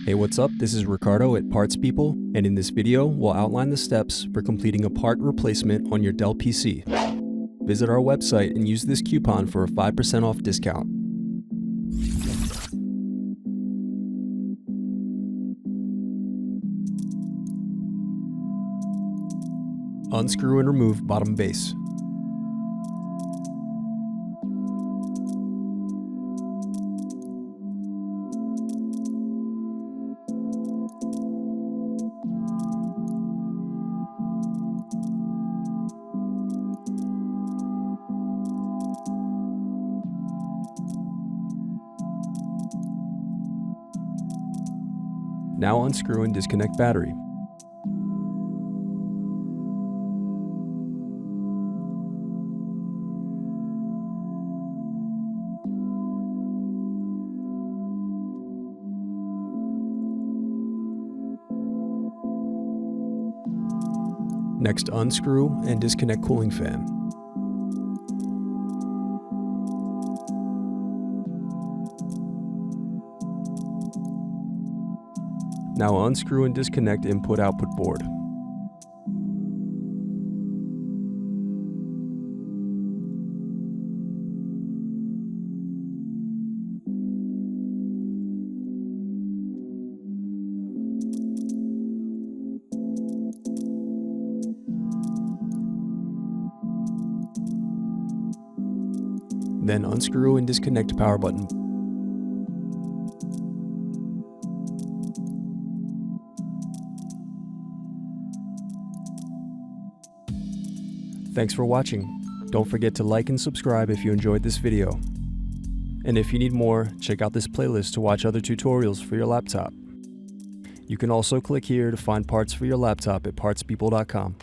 Hey, what's up? This is Ricardo at Parts People, and in this video, we'll outline the steps for completing a part replacement on your Dell PC. Visit our website and use this coupon for a 5% off discount. Unscrew and remove bottom base. Now unscrew and disconnect battery. Next, unscrew and disconnect cooling fan. Now unscrew and disconnect input-output board. Then unscrew and disconnect power button. Thanks for watching. Don't forget to like and subscribe if you enjoyed this video. And if you need more, check out this playlist to watch other tutorials for your laptop. You can also click here to find parts for your laptop at partspeople.com.